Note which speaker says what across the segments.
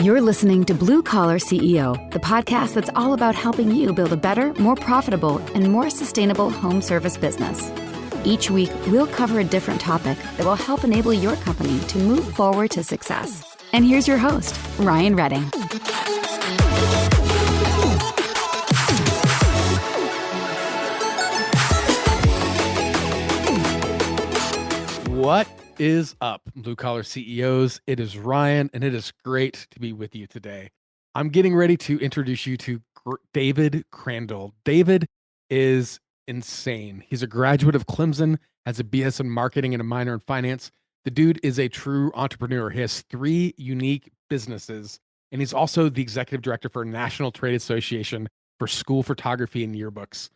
Speaker 1: You're listening to Blue Collar CEO, the podcast that's all about helping you build a better, more profitable, and more sustainable home service business. Each week, we'll cover a different topic that will help enable your company to move forward to success. And here's your host, Ryan Redding.
Speaker 2: What is up, Blue Collar CEOs? It is Ryan, and it is great to be with you today. I'm getting ready to introduce you to David Crandall. David is insane. He's a graduate of Clemson, has a BS in marketing and a minor in finance. The dude is a true entrepreneur. He has 3 unique businesses, and he's also the executive director for National Trade Association for school photography and yearbooks.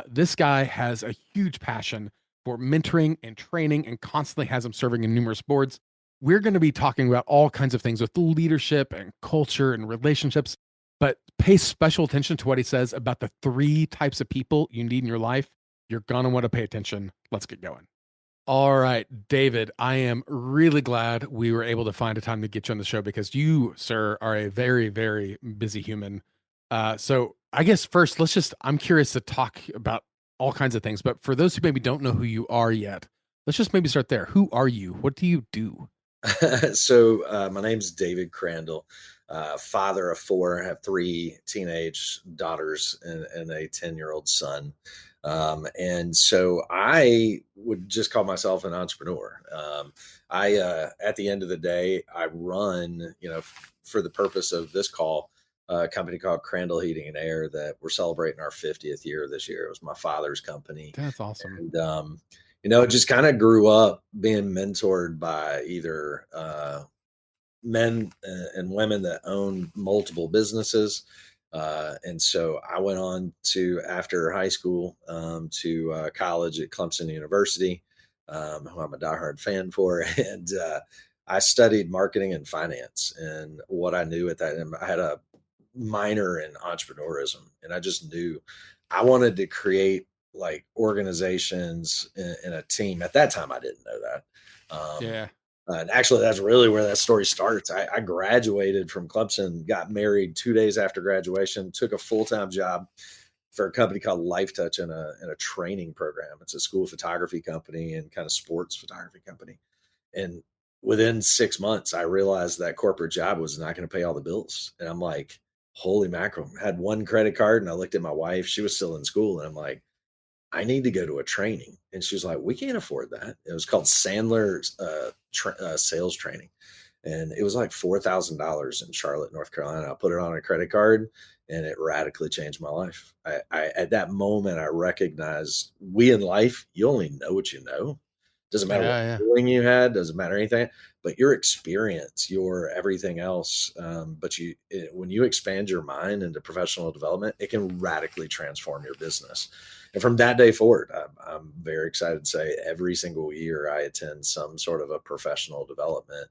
Speaker 2: This guy has a huge passion for mentoring and training and constantly has him serving in numerous boards. We're going to be talking about all kinds of things with leadership and culture and relationships, but pay special attention to what he says about the 3 types of people you need in your life. You're going to want to pay attention. Let's get going. All right, David, I am really glad we were able to find a time to get you on the show because you, sir, are a very, very busy human. So I guess first, I'm curious to talk about all kinds of things, but for those who maybe don't know who you are yet, let's just maybe start there. Who are you? What do you do?
Speaker 3: So my name's David Crandall, father of 4. I have 3 teenage daughters and a 10-year-old son. And so I would just call myself an entrepreneur. At the end of the day, I run, for the purpose of this call, a company called Crandall Heating and Air that we're celebrating our 50th year this year. It was my father's company.
Speaker 2: That's awesome.
Speaker 3: And, it just kind of grew up being mentored by either men and women that own multiple businesses. And so I went on to, after high school, to college at Clemson University, who I'm a diehard fan for. And I studied marketing and finance. And what I knew at that time, I had a minor in entrepreneurism, and I just knew I wanted to create like organizations in a team. At that time, I didn't know that. And actually, that's really where that story starts. I graduated from Clemson, got married 2 days after graduation, took a full-time job for a company called Lifetouch in a training program. It's a school photography company and kind of sports photography company. And within 6 months, I realized that corporate job was not going to pay all the bills. And I'm like, holy mackerel. I had 1 credit card, and I looked at my wife. She was still in school. And I'm like, I need to go to a training. And she was like, we can't afford that. It was called Sandler sales training. And it was like $4,000 in Charlotte, North Carolina. I put it on a credit card, and it radically changed my life. At that moment, I recognized we in life, you only know what you know. Doesn't matter what feeling you had, doesn't matter anything, but your experience, your everything else. When you expand your mind into professional development, it can radically transform your business. And from that day forward, I'm very excited to say every single year I attend some sort of a professional development.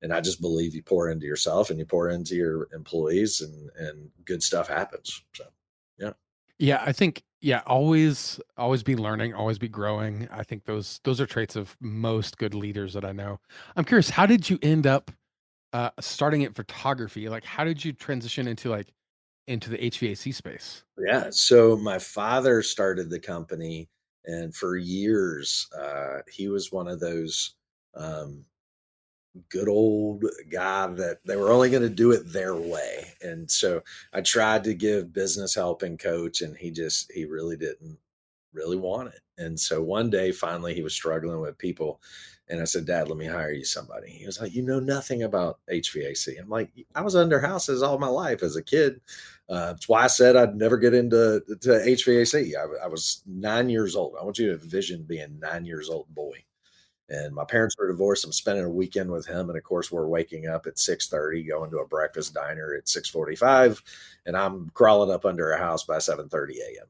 Speaker 3: And I just believe you pour into yourself and you pour into your employees, and good stuff happens. So, yeah.
Speaker 2: Yeah, I think, always be learning, always be growing. I think those are traits of most good leaders that I know. I'm curious, how did you end up starting at photography? Like, how did you transition into the HVAC space?
Speaker 3: Yeah. So my father started the company, and for years, he was one of those good old guy that they were only going to do it their way. And so I tried to give business help and coach, and he really didn't really want it. And so one day, finally, he was struggling with people. And I said, Dad, let me hire you somebody. He was like, you know nothing about HVAC. I'm like, I was under houses all my life as a kid. That's why I said I'd never get into HVAC. I was 9 years old. I want you to envision being a 9 years old boy. And my parents were divorced. I'm spending a weekend with him. And of course, we're waking up at 6:30, going to a breakfast diner at 6:45. And I'm crawling up under a house by 7:30 a.m.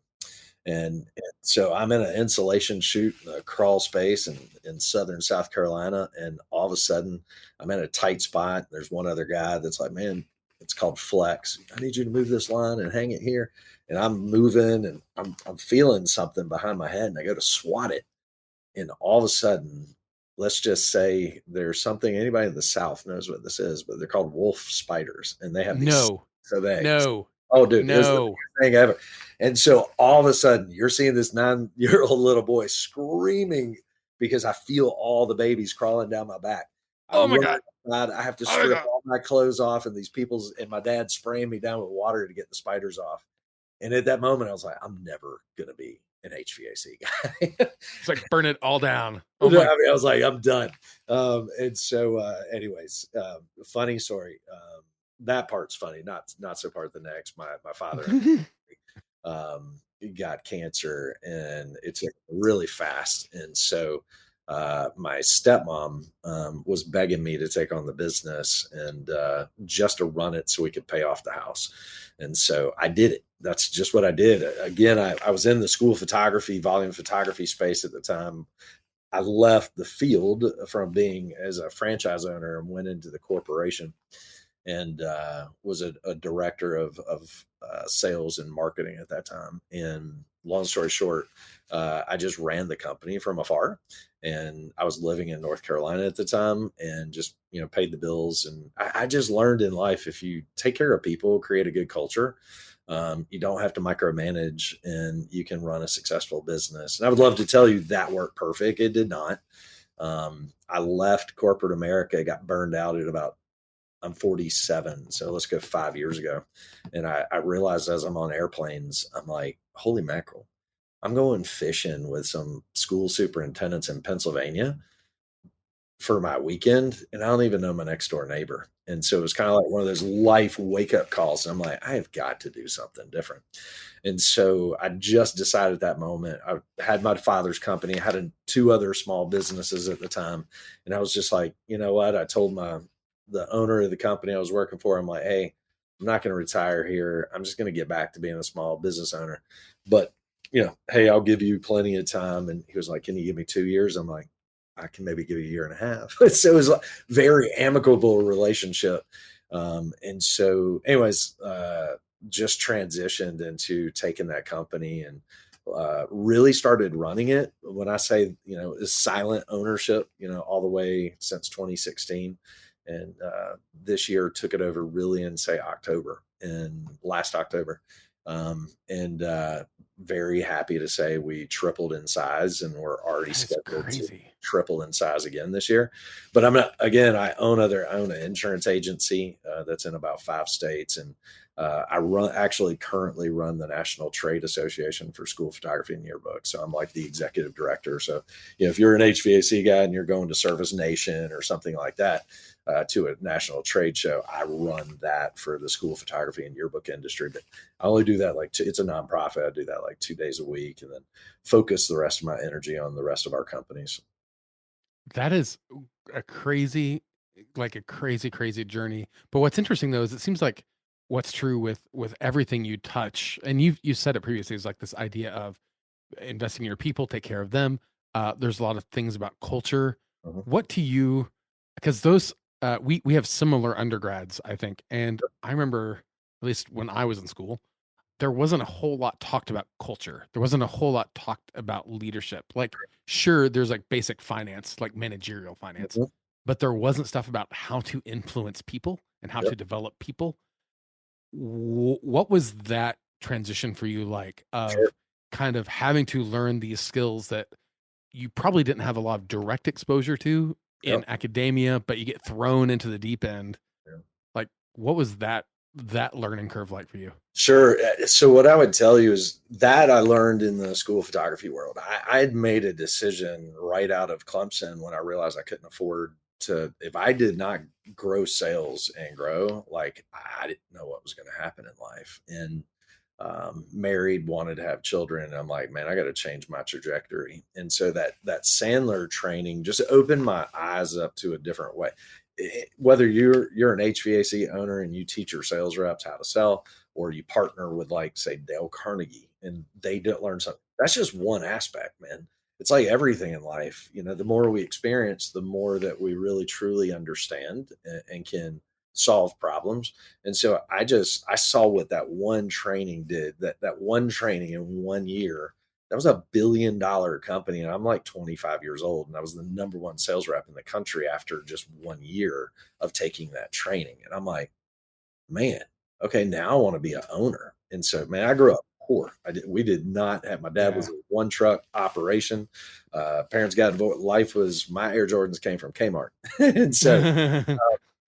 Speaker 3: And so I'm in an insulation chute, a crawl space in southern South Carolina. And all of a sudden, I'm in a tight spot. There's one other guy that's like, man, it's called flex. I need you to move this line and hang it here. And I'm moving, and I'm feeling something behind my head. And I go to swat it. And all of a sudden, let's just say there's something, anybody in the South knows what this is, but th're called wolf spiders, and they have these
Speaker 2: No,
Speaker 3: of eggs.
Speaker 2: no,
Speaker 3: Oh, dude, it was the
Speaker 2: no.
Speaker 3: biggest thing ever. And so all of a sudden, you're seeing this 9-year-old little boy screaming because I feel all the babies crawling down my back. I
Speaker 2: Oh my
Speaker 3: run
Speaker 2: God.
Speaker 3: outside. I have to
Speaker 2: Oh my
Speaker 3: strip
Speaker 2: God.
Speaker 3: all my clothes off, and these people's and my dad spraying me down with water to get the spiders off. And at that moment, I was like, I'm never gonna be an HVAC guy.
Speaker 2: It's like burn it all down.
Speaker 3: I
Speaker 2: Oh my.
Speaker 3: mean, I was like, I'm done. And so, anyways, funny story. That part's funny. Not so part the next. My father he got cancer, and it took really fast. And so, my stepmom was begging me to take on the business and just to run it so we could pay off the house. And so I did it. That's just what I did. Again, I was in the school photography, volume photography space at the time. I left the field from being as a franchise owner and went into the corporation and was a director of sales and marketing at that time. And long story short, I just ran the company from afar, and I was living in North Carolina at the time, and just paid the bills. And I just learned in life, if you take care of people, create a good culture. You don't have to micromanage, and you can run a successful business. And I would love to tell you that worked perfect. It did not. I left corporate America, got burned out at about I'm 47, so let's go 5 years ago. And I realized as I'm on airplanes, I'm like, holy mackerel, I'm going fishing with some school superintendents in Pennsylvania for my weekend, and I don't even know my next door neighbor. And so it was kind of like one of those life wake up calls. And I'm like, I have got to do something different. And so I just decided at that moment. I had my father's company, I had two other small businesses at the time. And I was just like, you know what? I told the owner of the company I was working for, I'm like, hey, I'm not going to retire here. I'm just going to get back to being a small business owner. But, hey, I'll give you plenty of time. And he was like, can you give me 2 years? I'm like, I can maybe give you a year and a half. So it was a very amicable relationship. And so, anyways, just transitioned into taking that company and really started running it. When I say, is silent ownership, all the way since 2016. And this year took it over really in, say, October and last October. And very happy to say we tripled in size, and we're already
Speaker 2: That is
Speaker 3: scheduled to
Speaker 2: crazy.
Speaker 3: triple in size again this year. But I'm not, again, I own an insurance agency that's in about 5 states. And actually currently run the National Trade Association for School Photography and Yearbook. So I'm like the executive director. So, if you're an HVAC guy and you're going to Service Nation or something like that, to a national trade show, I run that for the school photography and yearbook industry. But I only do that it's a nonprofit. I do that like 2 days a week, and then focus the rest of my energy on the rest of our companies.
Speaker 2: That is a crazy, like a crazy, crazy journey. But what's interesting though is it seems like what's true with everything you touch, and you said it previously, is like this idea of investing in your people, take care of them. There's a lot of things about culture.
Speaker 3: Mhm.
Speaker 2: What to you, because those we have similar undergrads, I think, and I remember at least when I was in school, there wasn't a whole lot talked about culture. There wasn't a whole lot talked about leadership. Like, sure, there's like basic finance, like managerial finance,
Speaker 3: Mhm.
Speaker 2: but there wasn't stuff about how to influence people and how
Speaker 3: Yep.
Speaker 2: to develop people. What was that transition for you like
Speaker 3: Sure.
Speaker 2: of kind of having to learn these skills that you probably didn't have a lot of direct exposure to in
Speaker 3: Yep.
Speaker 2: academia, but you get thrown into the deep end?
Speaker 3: Yeah.
Speaker 2: Like, what was that learning curve like for you?
Speaker 3: Sure. So what I would tell you is that I learned in the school photography world. I had made a decision right out of Clemson when I realized I couldn't afford to, if I did not grow sales and grow, like I didn't know what was going to happen in life. And married, wanted to have children. And I'm like, man, I got to change my trajectory. And so that Sandler training just opened my eyes up to a different way. Whether you're an HVAC owner and you teach your sales reps how to sell, or you partner with, like, say, Dale Carnegie, and they don't learn something. That's just one aspect, man. It's like everything in life. The more we experience, the more that we really truly understand and can solve problems. And so I saw what that one training did, that one training in 1 year That was $1 billion company. And I'm like 25 years old. And I was the number one sales rep in the country after just 1 year of taking that training. And I'm like, man, okay, now I want to be an owner. And so, man, I grew up poor. We did not have, my dad was
Speaker 2: Yeah.
Speaker 3: a one truck operation. Parents got divorced. Life was, my Air Jordans came from Kmart. And so
Speaker 2: The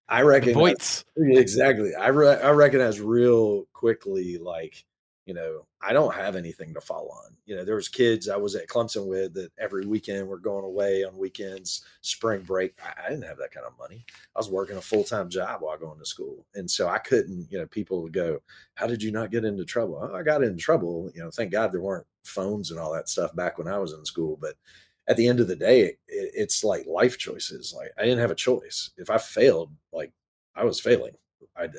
Speaker 3: I recognize
Speaker 2: Voights.
Speaker 3: exactly. I recognize real quickly, like, I don't have anything to fall on. There was kids I was at Clemson with that every weekend were going away on weekends, spring break. I didn't have that kind of money. I was working a full-time job while going to school. And so I couldn't, people would go, how did you not get into trouble? Oh, I got into trouble. Thank God there weren't phones and all that stuff back when I was in school. But at the end of the day, it's like life choices. Like I didn't have a choice. If I failed, like I was failing.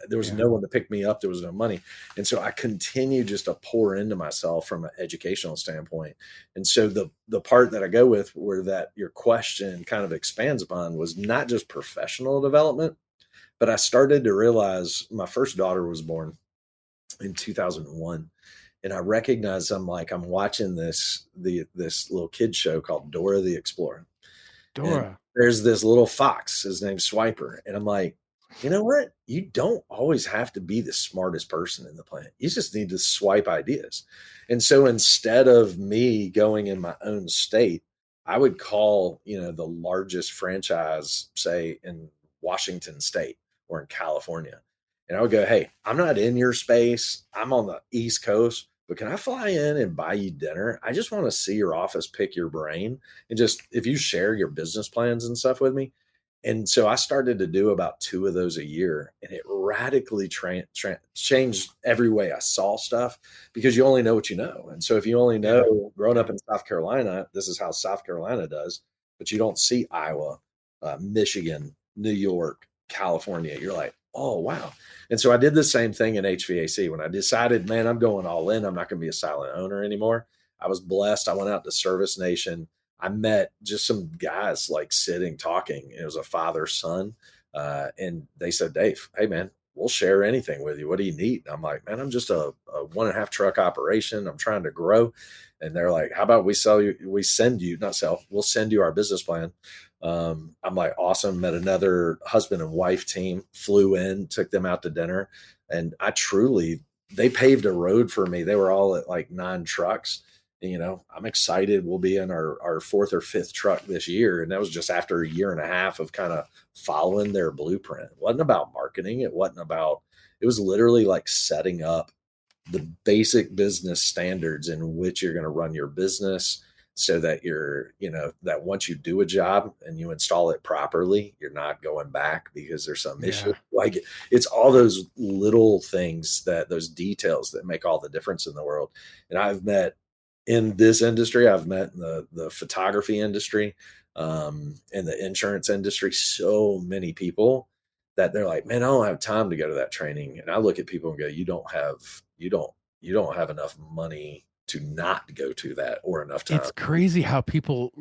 Speaker 3: There was
Speaker 2: Yeah.
Speaker 3: no one to pick me up. There was no money. And so I continue just to pour into myself from an educational standpoint. And so the part that I go with where that your question kind of expands upon was not just professional development, but I started to realize my first daughter was born in 2001. And I recognized I'm watching this little kid show called Dora the Explorer. And
Speaker 2: Dora.
Speaker 3: there's this little fox, his name's Swiper. And I'm like, you know what? You don't always have to be the smartest person in the planet. You just need to swipe ideas. And so instead of me going in my own state, I would call, the largest franchise, say in Washington State or in California. And I would go, hey, I'm not in your space. I'm on the East Coast, but can I fly in and buy you dinner? I just want to see your office, pick your brain, and just if you share your business plans and stuff with me. And so I started to do about 2 of those a year, and it radically changed every way I saw stuff, because you only know what you know. And so if you only
Speaker 2: Yeah.
Speaker 3: know growing up
Speaker 2: Yeah.
Speaker 3: in South Carolina, this is how South Carolina does, but you don't see Iowa, Michigan, New York, California. You're like, oh, wow. And so I did the same thing in HVAC. When I decided, man, I'm going all in, I'm not going to be a silent owner anymore. I was blessed. I went out to Service Nation. I met just some guys like sitting, talking. It was a father, son. And they said, Dave, hey, man, we'll share anything with you. What do you need? And I'm like, man, I'm just a 1.5 truck operation. I'm trying to grow. And they're like, how about we send you, not sell, we'll send you our business plan. I'm like, awesome. Met another husband and wife team, flew in, took them out to dinner. And they paved a road for me. They were all at like 9 trucks. I'm excited. We'll be in our 4th or 5th truck this year. And that was just after a year and a half of kind of following their blueprint. It wasn't about marketing. It was literally like setting up the basic business standards in which you're going to run your business, so that that once you do a job and you install it properly, you're not going back because there's some issue.
Speaker 2: Yeah.
Speaker 3: Like it's all those little things, those details that make all the difference in the world. And I've met in this industry, I've met in the photography industry, in the insurance industry, so many people that they're like, man, I don't have time to go to that training. And I look at people and go, you don't have enough money to not go to that, or enough time.
Speaker 2: It's crazy how people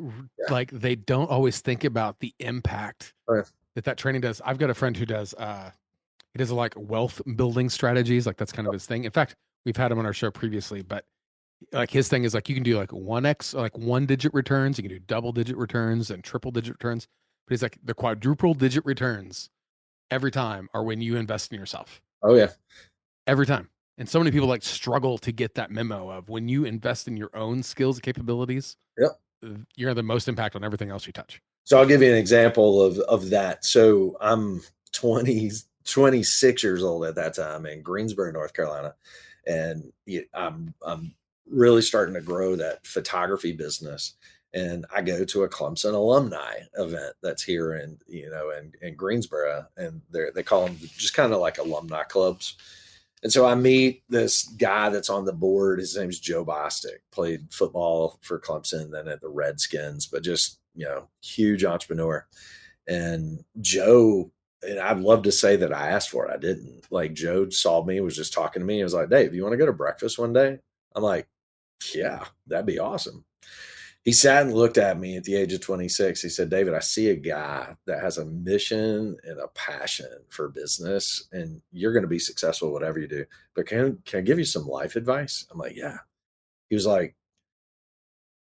Speaker 3: Yeah.
Speaker 2: they don't always think about the impact
Speaker 3: Right.
Speaker 2: that training does. I've got a friend who does he does like wealth building strategies. Like that's kind of his thing. In fact, we've had him on our show previously, but like his thing is like you can do like 1x, like 1-digit returns, you can do double-digit returns and triple-digit returns. But he's like the quadruple-digit returns every time are when you invest in yourself.
Speaker 3: Oh yeah.
Speaker 2: Every time. And so many people like struggle to get that memo of when you invest in your own skills and capabilities,
Speaker 3: Yep.
Speaker 2: you're the most impact on everything else you touch.
Speaker 3: So I'll give you an example of that. So I'm 26 years old at that time in Greensboro, North Carolina, and I'm really starting to grow that photography business. And I go to a Clemson alumni event that's here in Greensboro, and they call them just kind of like alumni clubs. And so I meet this guy that's on the board. His name's Joe Bostic, played football for Clemson, then at the Redskins, but just, huge entrepreneur. And Joe, and I'd love to say that I asked for it. I didn't. Like Joe saw me, was just talking to me. He was like, Dave, you want to go to breakfast one day? I'm like, yeah, that'd be awesome. He sat and looked at me at the age of 26. He said, David, I see a guy that has a mission and a passion for business, and you're going to be successful, whatever you do. But can I give you some life advice? I'm like, yeah. He was like,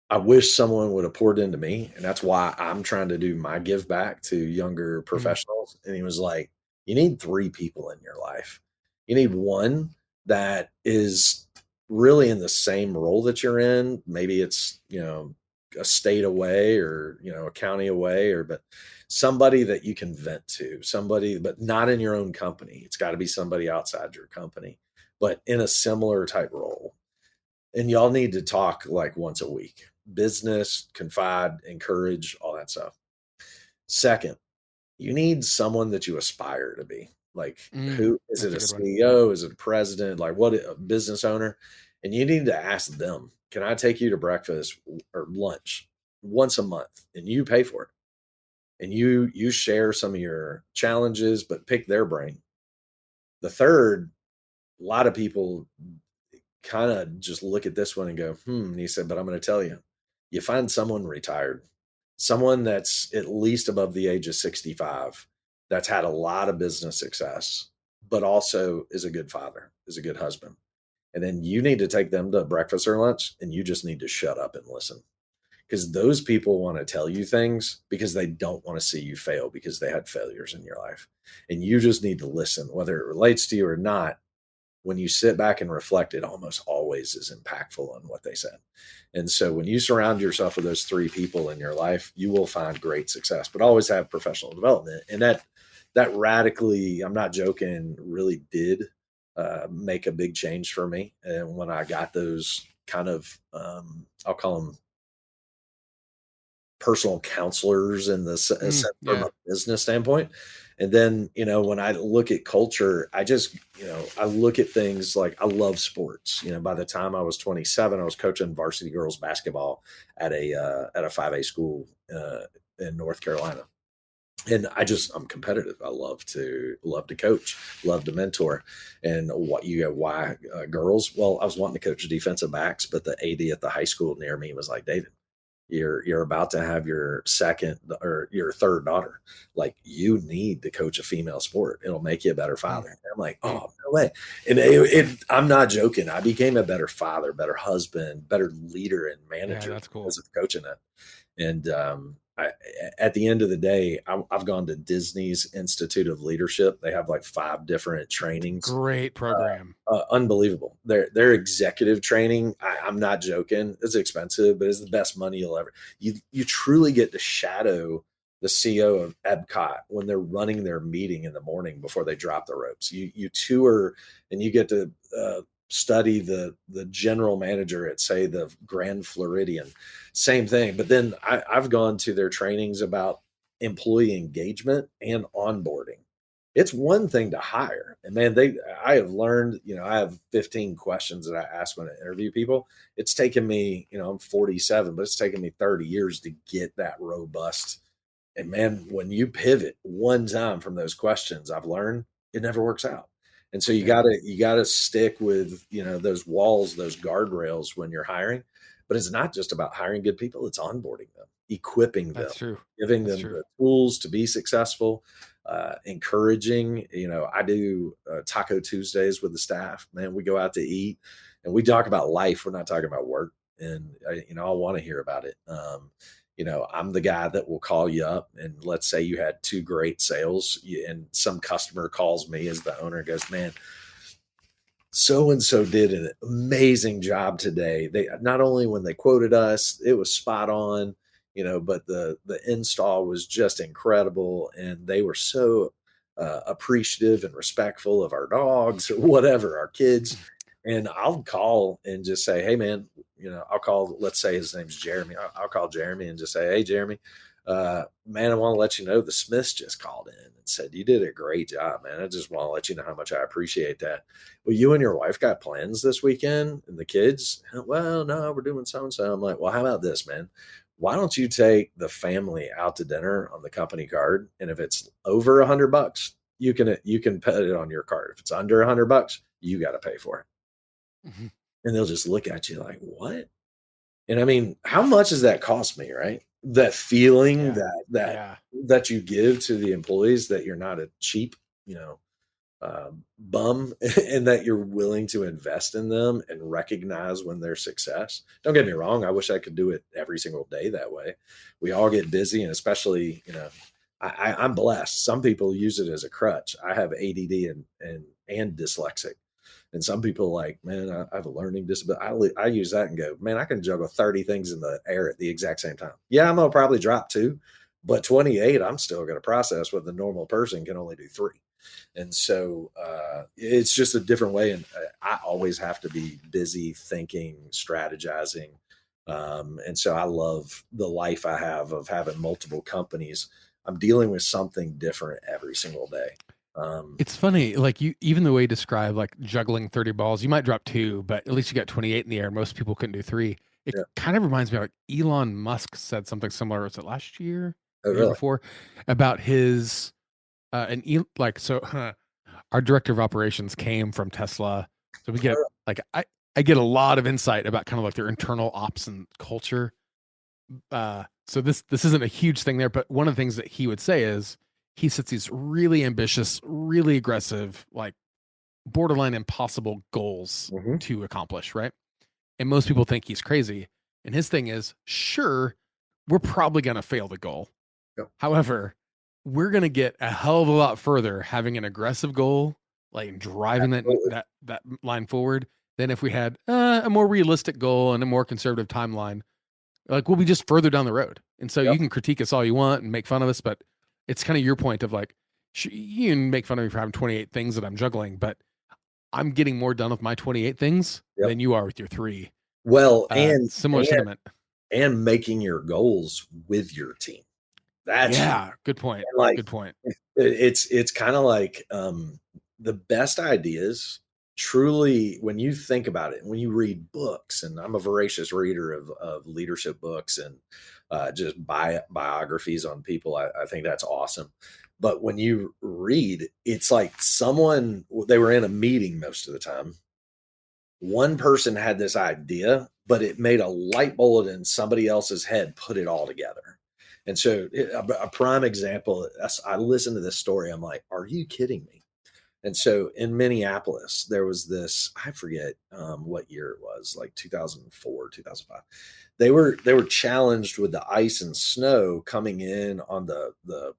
Speaker 3: I wish someone would have poured into me, and that's why I'm trying to do my give back to younger
Speaker 2: Mm,
Speaker 3: professionals. And he was like, "You need 3 people in your life. You need one that is really in the same role that you're in. Maybe it's, a state away or, a county away but somebody that you can vent to, somebody but not in your own company. It's got to be somebody outside your company, but in a similar type role. And y'all need to talk like once a week. Business, confide, encourage, all that stuff. Second, you need someone that you aspire to be. Like, who is it,
Speaker 2: that's
Speaker 3: a
Speaker 2: a good one.
Speaker 3: CEO? Is it a president? Like, what, a business owner? And you need to ask them, can I take you to breakfast or lunch once a month and you pay for it? And you share some of your challenges, but pick their brain. The third, a lot of people kind of just look at this one and go, And he said, but I'm going to tell you, you find someone retired, someone that's at least above the age of 65, that's had a lot of business success, but also is a good father, is a good husband. And then you need to take them to breakfast or lunch and you just need to shut up and listen. Because those people want to tell you things because they don't want to see you fail because they had failures in your life. And you just need to listen, whether it relates to you or not. When you sit back and reflect, it almost always is impactful on what they said. And so when you surround yourself with those 3 people in your life, you will find great success, but always have professional development. And that radically, I'm not joking, really did make a big change for me. And when I got those kind of, I'll call them personal counselors in the sense from
Speaker 2: Yeah.
Speaker 3: a business standpoint. And then, when I look at culture, I just, I look at things like I love sports. By the time I was 27, I was coaching varsity girls basketball at a 5A school in North Carolina. And I'm competitive. I love to coach, love to mentor. And why girls? Well, I was wanting to coach defensive backs, but the AD at the high school near me was like, David, you're about to have your second or your third daughter. Like, you need to coach a female sport. It'll make you a better
Speaker 2: Mm,
Speaker 3: father. And I'm like,
Speaker 2: mm.
Speaker 3: oh, no way. And I'm not joking. I became a better father, better husband, better leader and
Speaker 2: Yeah,
Speaker 3: manager
Speaker 2: that's
Speaker 3: because
Speaker 2: cool.
Speaker 3: of coaching it. And at the end of the day, I've gone to Disney's Institute of Leadership. They have like 5 different trainings.
Speaker 2: Great program.
Speaker 3: Unbelievable. Their executive training, I'm not joking. It's expensive, but it's the best money you'll ever. You truly get to shadow the CEO of Epcot when they're running their meeting in the morning before they drop the ropes. You tour and you get to study the general manager at, say, the Grand Floridian. Same thing. But then I've gone to their trainings about employee engagement and onboarding. It's one thing to hire. And man, I have learned, I have 15 questions that I ask when I interview people. It's taken me, I'm 47, but it's taken me 30 years to get that robust. And man, when you pivot one time from those questions, I've learned it never works out. And so
Speaker 2: Yeah,
Speaker 3: you gotta stick with, those walls, those guardrails when you're hiring. But it's not just about hiring good people, it's onboarding them, equipping them,
Speaker 2: that's true.
Speaker 3: giving
Speaker 2: That's
Speaker 3: them
Speaker 2: true.
Speaker 3: the tools to be successful, encouraging. I do Taco Tuesdays with the staff. Man, we go out to eat and we talk about life. We're not talking about work. And I want to hear about it. I'm the guy that will call you up and let's say you had 2 great sales and some customer calls me as the owner and goes, man, so and so did an amazing job today. They not only when they quoted us, it was spot on, but the install was just incredible, and they were so appreciative and respectful of our dogs or whatever, our kids. And I'll call and just say, hey man, I'll call. Let's say his name's Jeremy. I'll call Jeremy and just say, hey Jeremy, man, I want to let you know the Smiths just called in and said you did a great job, man. I just want to let you know how much I appreciate that. Well, you and your wife got plans this weekend and the kids? Well, no, we're doing so and so. I'm like, well, how about this, man? Why don't you take the family out to dinner on the company card? And if it's over $100, you can put it on your card. If it's under $100, you got to pay for it.
Speaker 2: Mhm.
Speaker 3: And they'll just look at you like, what? And I mean, how much does that cost me, right? That feeling
Speaker 2: Yeah.
Speaker 3: that
Speaker 2: Yeah.
Speaker 3: that you give to the employees that you're not a cheap, you know, bum and that you're willing to invest in them and recognize when their success. Don't get me wrong. I wish I could do it every single day that way. We all get busy, and especially, I'm blessed. Some people use it as a crutch. I have ADD and dyslexic. And some people like, man, I have a learning disability. I use that and go, man, I can juggle 30 things in the air at the exact same time. Yeah, I'm going to probably drop two, but 28, I'm still going to process what the normal person can only do three. And so it's just a different way. And I always have to be busy thinking, strategizing. And so I love the life I have of having multiple companies. I'm dealing with something different every single day.
Speaker 2: It's funny, like even the way you describe like juggling 30 balls, you might drop two, but at least you got 28 in the air. Most people couldn't do three. It
Speaker 3: Yeah.
Speaker 2: kind of reminds me of like Elon Musk said something similar. Was it last year,
Speaker 3: Oh,
Speaker 2: the year
Speaker 3: really?
Speaker 2: before, about his like so our director of operations came from Tesla. So we get like I get a lot of insight about kind of like their internal ops and culture. So this isn't a huge thing there, but one of the things that he would say is he sets these really ambitious, really aggressive, like borderline impossible goals
Speaker 3: Mhm.
Speaker 2: to accomplish, right? And most people think he's crazy. And his thing is, sure, we're probably going to fail the goal.
Speaker 3: Yep.
Speaker 2: However, we're going to get a hell of a lot further having an aggressive goal, like driving that line forward, than if we had a more realistic goal and a more conservative timeline. Like we'll be just further down the road. And so
Speaker 3: Yep.
Speaker 2: you can critique us all you want and make fun of us, but it's kind of your point of like, you can make fun of me for having 28 things that I'm juggling, but I'm getting more done with my 28 things
Speaker 3: Yep.
Speaker 2: than you are with your three.
Speaker 3: Well,
Speaker 2: Similar sentiment.
Speaker 3: and making your goals with your team. That's huge.
Speaker 2: Yeah, good point.
Speaker 3: And, like,
Speaker 2: Good point.
Speaker 3: it's kind of like the best ideas truly, when you think about it, when you read books, and I'm a voracious reader of leadership books and just biographies on people. I think that's awesome. But when you read, it's like they were in a meeting most of the time. One person had this idea, but it made a light bulb in somebody else's head, put it all together. And so, a prime example, I listened to this story. I'm like, are you kidding me? And so in Minneapolis, there was this, I forget what year it was, like 2004, 2005. They were challenged with the ice and snow coming in on the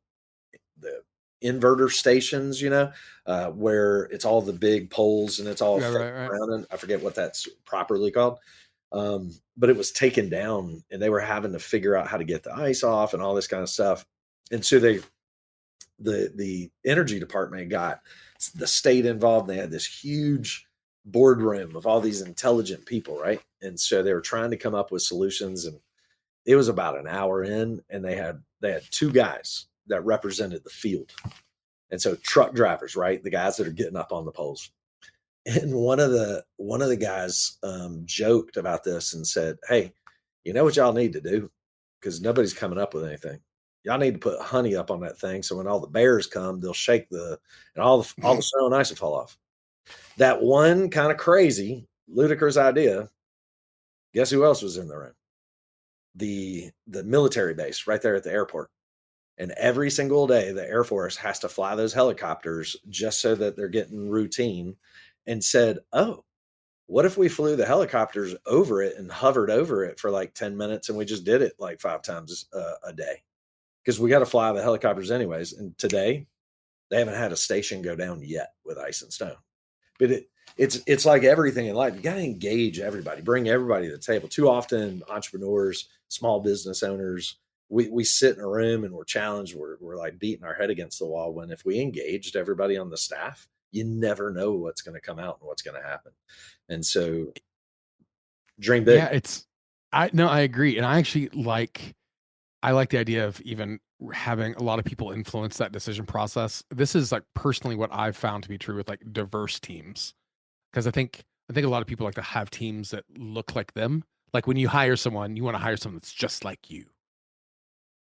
Speaker 3: inverter stations, where it's all the big poles and it's all
Speaker 2: Yeah,
Speaker 3: fake
Speaker 2: right.
Speaker 3: around. And I forget what that's properly called. But it was taken down, and they were having to figure out how to get the ice off and all this kind of stuff. And so the energy department got the state involved. They had this huge boardroom of all these intelligent people, right? And so they were trying to come up with solutions, and it was about an hour in, and they had two guys that represented the field. And so truck drivers, right? The guys that are getting up on the poles. And one of the guys joked about this and said, "Hey, you know what y'all need to do? Because nobody's coming up with anything. Y'all need to put honey up on that thing, so when all the bears come, they'll shake and all the snow and ice will fall off." That one kind of crazy, ludicrous idea. Guess who else was in the room? The military base right there at the airport. And every single day, the Air Force has to fly those helicopters just so that they're getting routine. And said, "Oh, what if we flew the helicopters over it and hovered over it for like 10 minutes, and we just did it like 5 times a day? Because we got to fly the helicopters anyways." And today, they haven't had a station go down yet with ice and snow. But it's like everything in life. You got to engage everybody, bring everybody to the table. Too often, entrepreneurs, small business owners, we sit in a room and we're challenged. We're like beating our head against the wall. When if we engaged everybody on the staff, you never know what's going to come out and what's going to happen. And so, dream big.
Speaker 2: Yeah, I agree. And I like the idea of even having a lot of people influence that decision process. This is like personally what I've found to be true with like diverse teams. Because I think a lot of people like to have teams that look like them. Like when you hire someone, you want to hire someone that's just like you.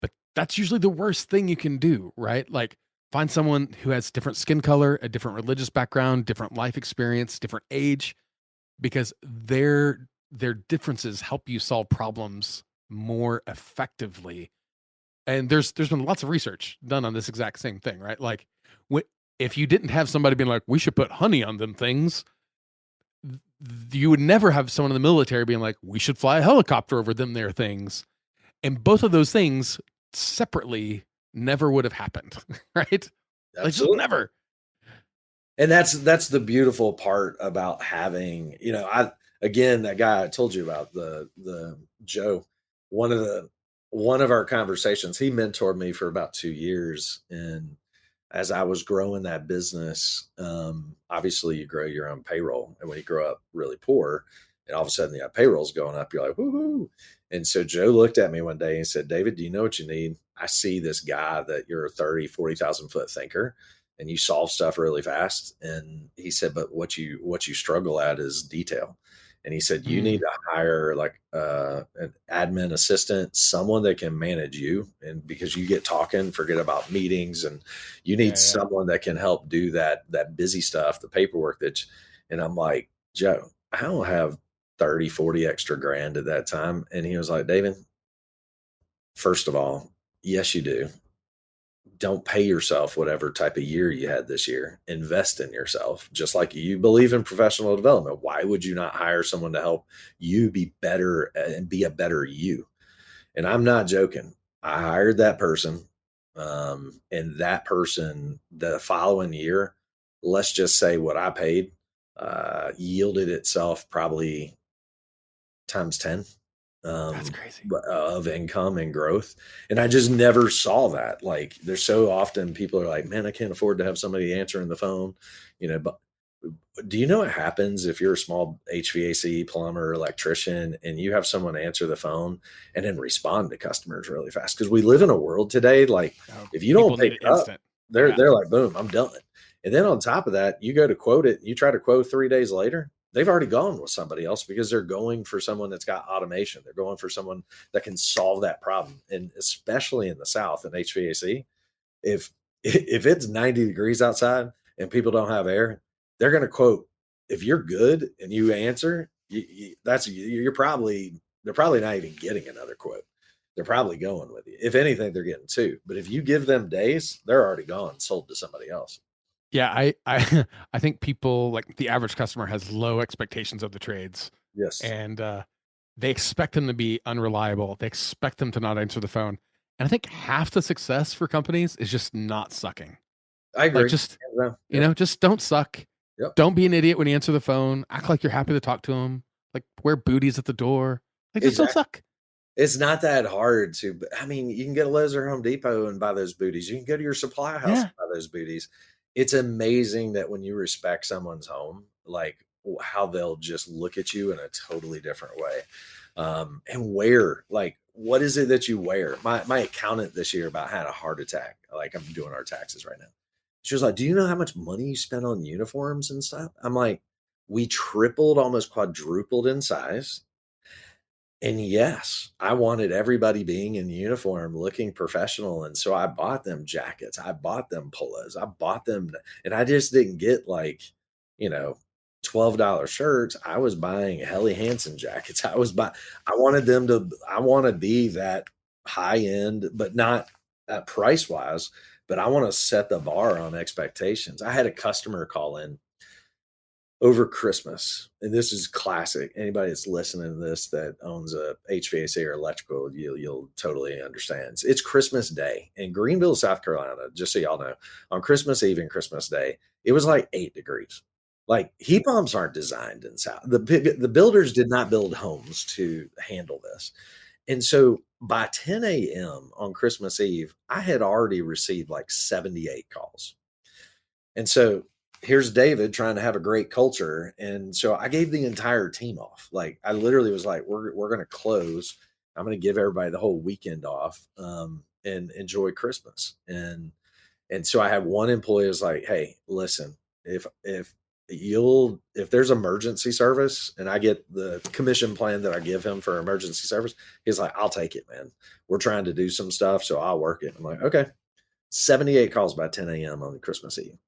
Speaker 2: But that's usually the worst thing you can do, right? Like find someone who has different skin color, a different religious background, different life experience, different age, because their differences help you solve problems more effectively. And there's been lots of research done on this exact same thing, right? Like when if you didn't have somebody being like, we should put honey on them things, you would never have someone in the military being like, we should fly a helicopter over them there things. And both of those things separately never would have happened, right? Like, just never.
Speaker 3: And that's the beautiful part about having, again, that guy I told you about, the Joe, one of our conversations, he mentored me for about 2 years. And as I was growing that business, obviously you grow your own payroll. And when you grow up really poor and all of a sudden the payroll's going up, you're like, woohoo. And so Joe looked at me one day and said, David, do you know what you need? I see this guy that you're a 30, 40,000 foot thinker and you solve stuff really fast. And he said, but what you struggle at is detail. And he said, you need to hire like an admin assistant, someone that can manage you. And because you get talking, forget about meetings, and you need someone that can help do that busy stuff, the paperwork and I'm like, Joe, I don't have 30, 40 extra grand at that time. And he was like, David, first of all, yes, you do. Don't pay yourself whatever type of year you had this year. Invest in yourself. Just like you believe in professional development. Why would you not hire someone to help you be better and be a better you? And I'm not joking. I hired that person. And that person, the following year, let's just say what I paid, yielded itself probably times 10.
Speaker 2: That's crazy.
Speaker 3: Of income and growth. And I just never saw that. Like, there's so often people are like, man, I can't afford to have somebody answering the phone, but do you know what happens if you're a small HVAC plumber, electrician, and you have someone answer the phone and then respond to customers really fast? Because we live in a world today, like if you don't pick it up, they're like, boom, I'm done. And then on top of that, you go to quote it, you try to quote 3 days later, they've already gone with somebody else because they're going for someone that's got automation. They're going for someone that can solve that problem. And especially in the South in HVAC, if it's 90 degrees outside and people don't have air, they're going to quote. If you're good and you answer, they're probably not even getting another quote. They're probably going with you. If anything, they're getting two. But if you give them days, they're already gone, sold to somebody else.
Speaker 2: Yeah, I I think people, like the average customer, has low expectations of the trades.
Speaker 3: Yes.
Speaker 2: And they expect them to be unreliable. They expect them to not answer the phone. And I think half the success for companies is just not sucking.
Speaker 3: I agree.
Speaker 2: Like, just just don't suck.
Speaker 3: Yep.
Speaker 2: Don't be an idiot when you answer the phone. Act like you're happy to talk to them. Like, wear booties at the door. Like, just don't suck.
Speaker 3: It's not that hard to. I mean, you can go to Lowe's or Home Depot and buy those booties. You can go to your supply house and buy those booties. It's amazing that when you respect someone's home, like how they'll just look at you in a totally different way. And wear, like, what is it that you wear? My accountant this year about had a heart attack. Like, I'm doing our taxes right now. She was like, do you know how much money you spent on uniforms and stuff? I'm like, we tripled, almost quadrupled in size. And yes, I wanted everybody being in uniform, looking professional. And so I bought them jackets. I bought them polos. I bought them. And I just didn't get like, $12 shirts. I was buying Helly Hansen jackets. I wanted I want to be that high end, but not price wise, but I want to set the bar on expectations. I had a customer call in over Christmas, and this is classic. Anybody that's listening to this that owns a HVAC or electrical, you'll totally understand. It's Christmas Day in Greenville, South Carolina. Just so y'all know, on Christmas Eve and Christmas Day, it was like 8 degrees. Like, heat pumps aren't designed in South. The builders did not build homes to handle this, and so by 10 a.m. on Christmas Eve, I had already received like 78 calls, and so here's David trying to have a great culture. And so I gave the entire team off. Like, I literally was like, we're going to close. I'm going to give everybody the whole weekend off, and enjoy Christmas. And so I had one employee was like, hey, listen, if there's emergency service and I get the commission plan that I give him for emergency service, he's like, I'll take it, man. We're trying to do some stuff, so I'll work it. I'm like, okay. 78 calls by 10 a.m. on Christmas Eve.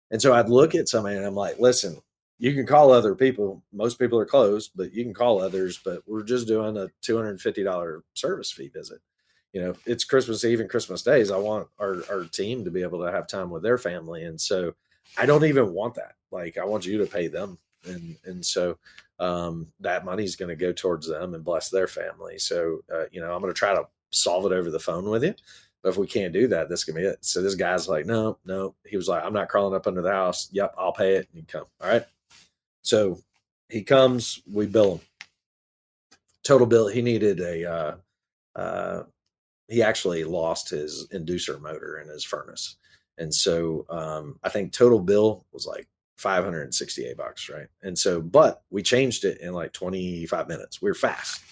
Speaker 3: And so I'd look at somebody and I'm like, listen, you can call other people. Most people are closed, but you can call others. But we're just doing a $250 service fee visit. it's Christmas Eve and Christmas days. I want our team to be able to have time with their family. And so I don't even want that. Like, I want you to pay them. And so that money's going to go towards them and bless their family. So, I'm going to try to solve it over the phone with you. But if we can't do that, this can be it. So this guy's like, no. He was like, I'm not crawling up under the house. Yep, I'll pay it. And you come. All right. So he comes, we bill him. Total bill. He needed he actually lost his inducer motor in his furnace. And so I think total bill was like $568, right? And so, but we changed it in like 25 minutes. We were fast.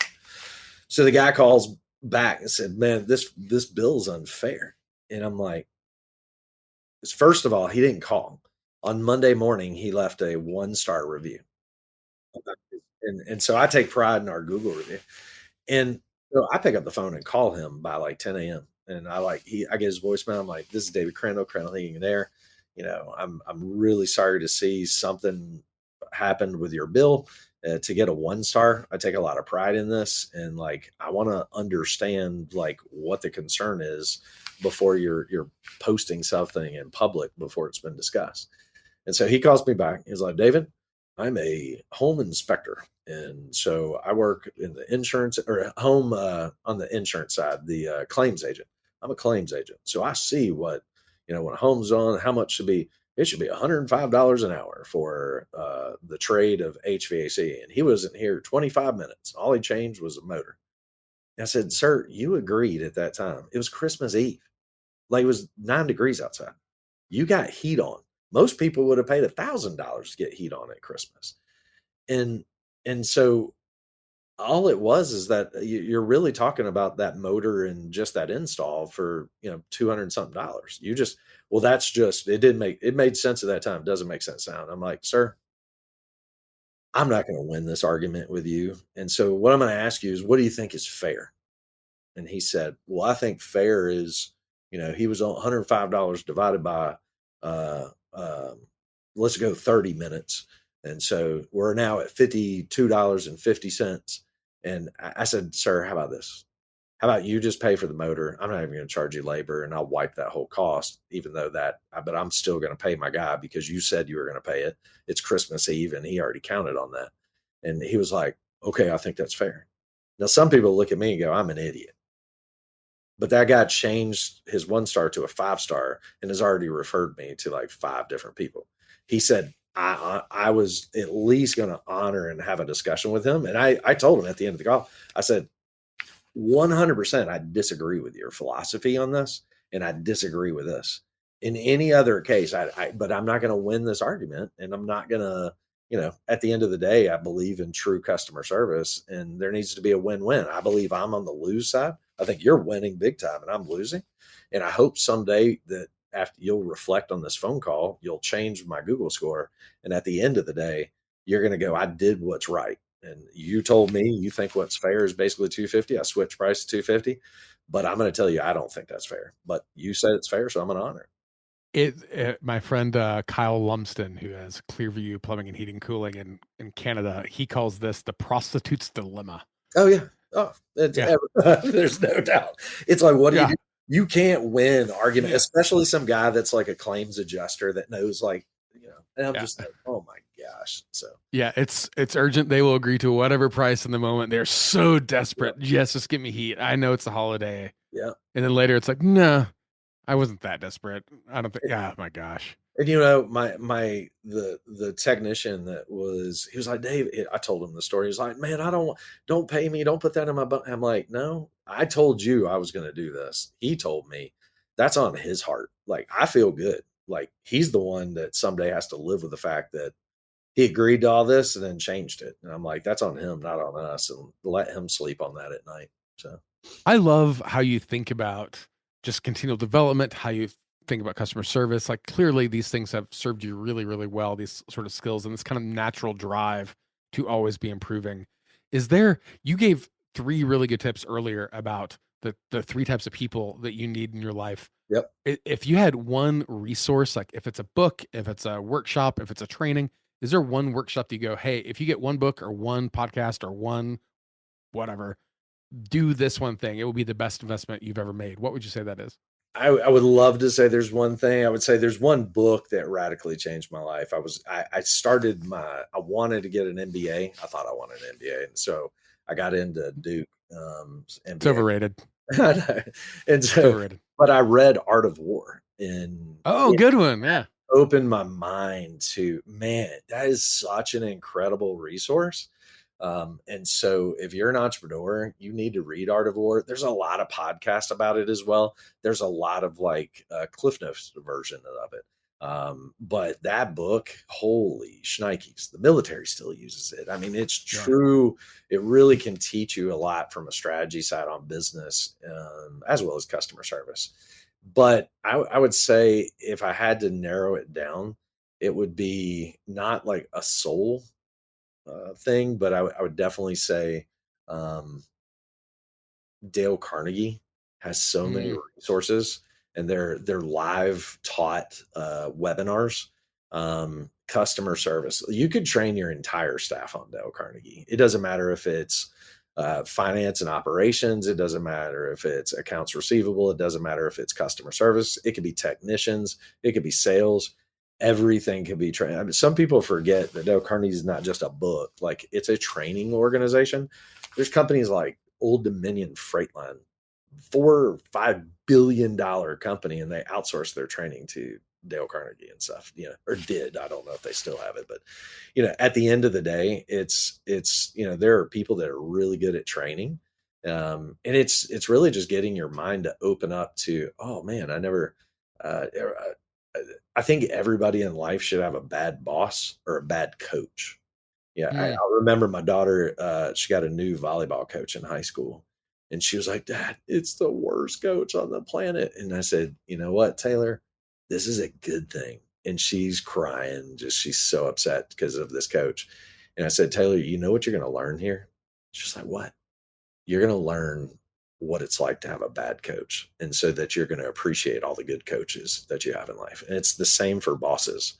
Speaker 3: So the guy calls back and said, man, this bill's unfair. And I'm like, first of all, he didn't call. On Monday morning, he left a 1-star review. And so I take pride in our Google review. And so I pick up the phone and call him by like 10 a.m. And I get his voicemail. I'm like, this is David Crandall, Hanging There. I'm really sorry to see something happened with your bill. To get a 1-star, I take a lot of pride in this. And like, I want to understand like what the concern is before you're posting something in public before it's been discussed. And so he calls me back. He's like, David, I'm a home inspector. And so I work in the insurance or home on the insurance side, the claims agent. I'm a claims agent. So I see what, when a home's on, how much it should be $105 an hour for the trade of HVAC. And he wasn't here 25 minutes. All he changed was a motor. And I said, sir, you agreed at that time. It was Christmas Eve. Like, it was 9 degrees outside. You got heat on. Most people would have paid $1,000 to get heat on at Christmas. And so all it was is that you're really talking about that motor and just that install for, $200 something. It made sense at that time. It doesn't make sense now. And I'm like, sir, I'm not going to win this argument with you. And so what I'm going to ask you is, what do you think is fair? And he said, well, I think fair is, he was on $105 divided by, let's go 30 minutes. And so we're now at $52.50. And I said, sir, how about this? How about you just pay for the motor? I'm not even going to charge you labor, and I'll wipe that whole cost, but I'm still going to pay my guy because you said you were going to pay it. It's Christmas Eve and he already counted on that. And he was like, okay, I think that's fair. Now, some people look at me and go, I'm an idiot. But that guy changed his 1-star to a 5-star and has already referred me to like 5 different people. He said, I was at least going to honor and have a discussion with him. And I told him at the end of the call, I said, 100%, I disagree with your philosophy on this. And I disagree with this. In any other case, but I'm not going to win this argument. And I'm not going to, at the end of the day, I believe in true customer service, and there needs to be a win-win. I believe I'm on the lose side. I think you're winning big time and I'm losing. And I hope someday that after you'll reflect on this phone call, you'll change my Google score. And at the end of the day, you're going to go, I did what's right. And you told me you think what's fair is basically $250. I switched price to $250, but I'm going to tell you, I don't think that's fair, but you said it's fair. So I'm going to honor it.
Speaker 2: My friend Kyle Lumsden, who has Clearview Plumbing and Heating Cooling in Canada, he calls this the prostitute's dilemma.
Speaker 3: Oh yeah. Oh, there's no doubt. It's like, what do you do? You can't win argument, especially some guy that's like a claims adjuster that knows, like, and I'm just like, oh my gosh. So
Speaker 2: yeah, it's urgent. They will agree to whatever price in the moment. They're so desperate. Yes, just give me heat. I know it's a holiday.
Speaker 3: Yeah.
Speaker 2: And then later it's like, no, I wasn't that desperate. I don't think. Oh my gosh.
Speaker 3: And the technician he was like, Dave, I told him the story. He was like, man, don't pay me. Don't put that in my butt. I'm like, no, I told you I was going to do this. He told me. That's on his heart. Like, I feel good. Like, he's the one that someday has to live with the fact that he agreed to all this and then changed it. And I'm like, that's on him, not on us. And let him sleep on that at night. So
Speaker 2: I love how you think about just continual development, how you think about customer service. Like, clearly these things have served you really, really well, these sort of skills and this kind of natural drive to always be improving. You gave 3 really good tips earlier about the 3 types of people that you need in your life.
Speaker 3: Yep.
Speaker 2: If you had one resource, like if it's a book, if it's a workshop, if it's a training, is there one workshop that you go, hey, if you get one book or one podcast or one whatever, do this one thing, it will be the best investment you've ever made, what would you say that is?
Speaker 3: I would love to say there's one thing. I would say there's one book that radically changed my life. I wanted to get an MBA. I thought I wanted an MBA. And so I got into Duke
Speaker 2: It's
Speaker 3: MBA.
Speaker 2: overrated.
Speaker 3: And
Speaker 2: It's
Speaker 3: so,
Speaker 2: overrated.
Speaker 3: but I read Art of War, and
Speaker 2: Oh,
Speaker 3: it
Speaker 2: good one. Yeah.
Speaker 3: opened my mind to, man, that is such an incredible resource. And so if you're an entrepreneur, you need to read Art of War. There's a lot of podcasts about it as well. There's a lot of like Cliff Notes version of it. But that book, holy shnikes, the military still uses it. I mean, it's true. It really can teach you a lot from a strategy side on business, as well as customer service. But I would say if I had to narrow it down, it would be not like a soul thing, but I would definitely say um, Dale Carnegie has so many
Speaker 2: Mm,
Speaker 3: resources, and they're live taught webinars, customer service. You could train your entire staff on Dale Carnegie. It doesn't matter if it's finance and operations. It doesn't matter if it's accounts receivable. It doesn't matter if it's customer service. It could be technicians. It could be sales. Everything can be trained. I mean, some people forget that Dale Carnegie is not just a book; like it's a training organization. There's companies like Old Dominion Freight Line, $4 or $5 billion company, and they outsource their training to Dale Carnegie and stuff, or did. I don't know if they still have it, but at the end of the day, it's there are people that are really good at training. And it's really just getting your mind to open up to, oh man, uh, I think everybody in life should have a bad boss or a bad coach. Yeah,
Speaker 2: mm.
Speaker 3: I remember my daughter, she got a new volleyball coach in high school, and she was like, "Dad, it's the worst coach on the planet." And I said, "You know what, Taylor? This is a good thing." And she's crying, just she's so upset because of this coach. And I said, "Taylor, you know what you're going to learn here?" She's like, "What?" "You're going to learn what it's like to have a bad coach, and so that you're going to appreciate all the good coaches that you have in life." And it's the same for bosses.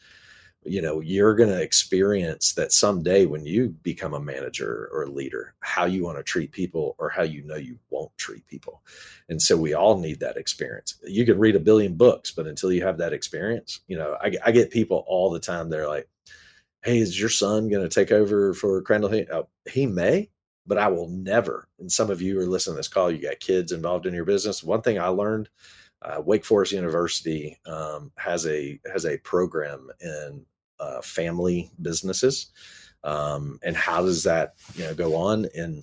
Speaker 3: You're going to experience that someday when you become a manager or a leader, how you want to treat people or how you won't treat people. And so we all need that experience. You could read a billion books, but until you have that experience, I get people all the time. They're like, "Hey, is your son going to take over for Crandall?" He may, but I will never. And some of you are listening to this call, you got kids involved in your business. One thing I learned, Wake Forest University has a program in family businesses, and how does that go on, and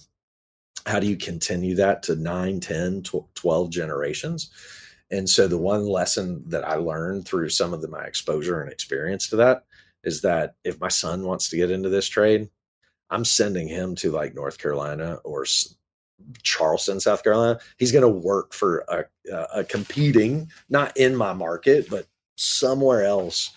Speaker 3: how do you continue that to 9, 10, 12 generations? And so the one lesson that I learned through some of my exposure and experience to that is that if my son wants to get into this trade, I'm sending him to like North Carolina or Charleston, South Carolina. He's going to work for a competing, not in my market, but somewhere else,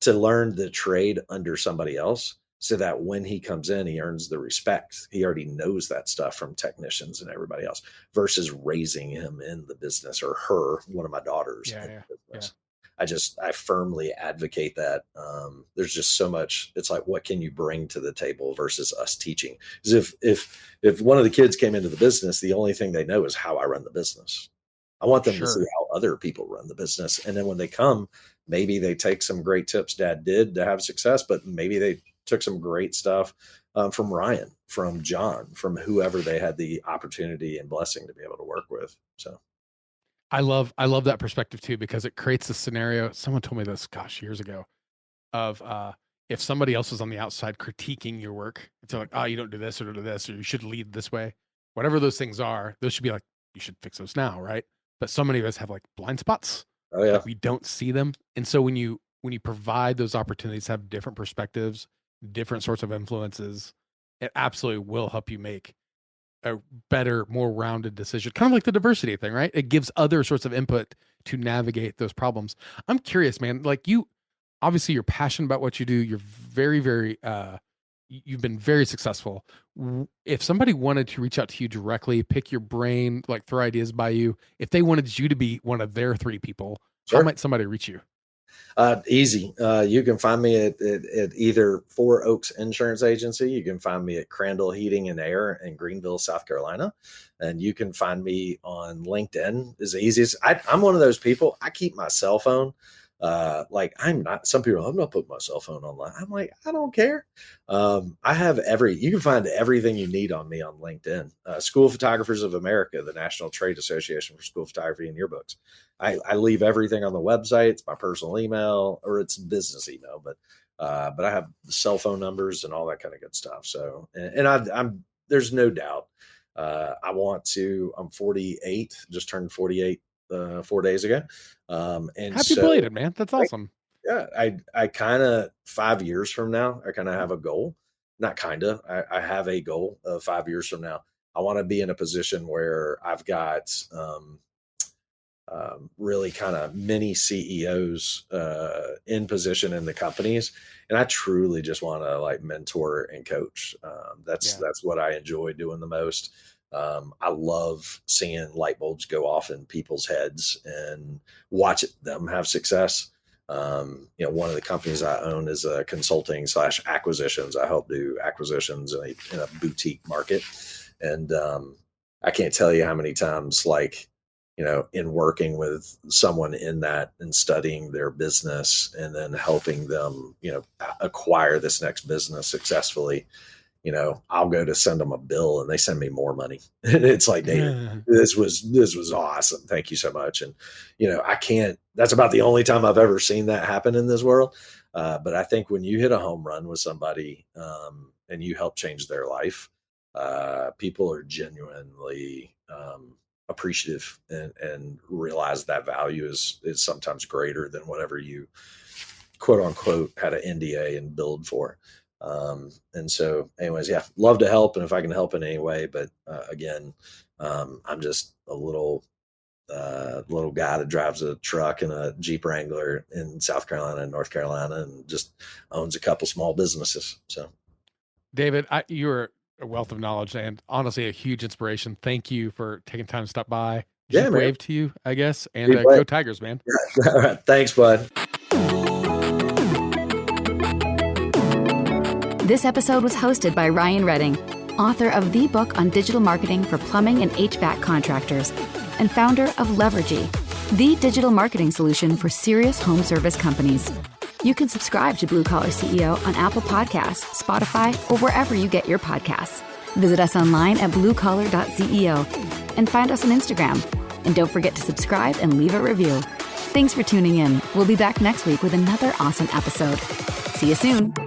Speaker 3: to learn the trade under somebody else, so that when he comes in, he earns the respect. He already knows that stuff from technicians and everybody else, versus raising him in the business, or her, one of my daughters, in
Speaker 2: Yeah.
Speaker 3: the business. I firmly advocate that. There's just so much. It's like, what can you bring to the table versus us teaching? Because if one of the kids came into the business, the only thing they know is how I run the business. I want them to see
Speaker 2: Sure.
Speaker 3: how other people run the business. And then when they come, maybe they take some great tips Dad did to have success, but maybe they took some great stuff from Ryan, from John, from whoever they had the opportunity and blessing to be able to work with. So
Speaker 2: I love that perspective too, because it creates a scenario. Someone told me this, gosh, years ago, of if somebody else is on the outside critiquing your work, it's like, oh, you don't do this or do this, or you should lead this way. Whatever those things are, those should be like, you should fix those now, right? But so many of us have like blind spots,
Speaker 3: oh yeah,
Speaker 2: like we don't see them. And so when you provide those opportunities to have different perspectives, different sorts of influences, it absolutely will help you make a better, more rounded decision. Kind of like the diversity thing, right? It gives other sorts of input to navigate those problems. I'm curious, man, like you obviously you're passionate about what you do. You're very, very you've been very successful. If somebody wanted to reach out to you directly, pick your brain, like throw ideas by you, if they wanted you to be one of their 3 people, how
Speaker 3: sure.
Speaker 2: might somebody reach you?
Speaker 3: Easy. You can find me at either Four Oaks Insurance Agency. You can find me at Crandall Heating and Air in Greenville, South Carolina. And you can find me on LinkedIn is the easiest. I'm one of those people. I keep my cell phone. Like I'm not, some people, I'm not putting my cell phone online. I'm like, I don't care. I have you can find everything you need on me on LinkedIn. School Photographers of America, the National Trade Association for School Photography and Yearbooks. I leave everything on the website. It's my personal email or it's business email, but I have the cell phone numbers and all that kind of good stuff. So, I'm there's no doubt. I'm 48, just turned 48 4 days ago. And
Speaker 2: Happy belated, man. That's awesome.
Speaker 3: Yeah, I kind of 5 years from now, I kind of have a goal. Not kind of, I have a goal of 5 years from now. I want to be in a position where I've got really kind of many CEOs in position in the companies, and I truly just want to like mentor and coach. That's what I enjoy doing the most. I love seeing light bulbs go off in people's heads and watch them have success. One of the companies I own is a consulting / acquisitions. I help do acquisitions in a boutique market. And I can't tell you how many times, like, in working with someone in that and studying their business and then helping them, acquire this next business successfully, I'll go to send them a bill and they send me more money. And it's like, David, this was awesome. Thank you so much. And, that's about the only time I've ever seen that happen in this world. But I think when you hit a home run with somebody and you help change their life, people are genuinely appreciative and realize that value is sometimes greater than whatever you quote unquote had an NDA and build for. And so anyways, love to help. And if I can help in any way, but, again, I'm just a little guy that drives a truck and a Jeep Wrangler in South Carolina and North Carolina and just owns a couple small businesses. So
Speaker 2: David, you're a wealth of knowledge and honestly a huge inspiration. Thank you for taking time to stop by. Jeep wave to you, I guess. And go Tigers, man.
Speaker 3: Yeah. All right. Thanks, bud.
Speaker 1: This episode was hosted by Ryan Redding, author of the book on digital marketing for plumbing and HVAC contractors, and founder of Levergy, the digital marketing solution for serious home service companies. You can subscribe to Blue Collar CEO on Apple Podcasts, Spotify, or wherever you get your podcasts. Visit us online at BlueCollar.CEO and find us on Instagram. And don't forget to subscribe and leave a review. Thanks for tuning in. We'll be back next week with another awesome episode. See you soon.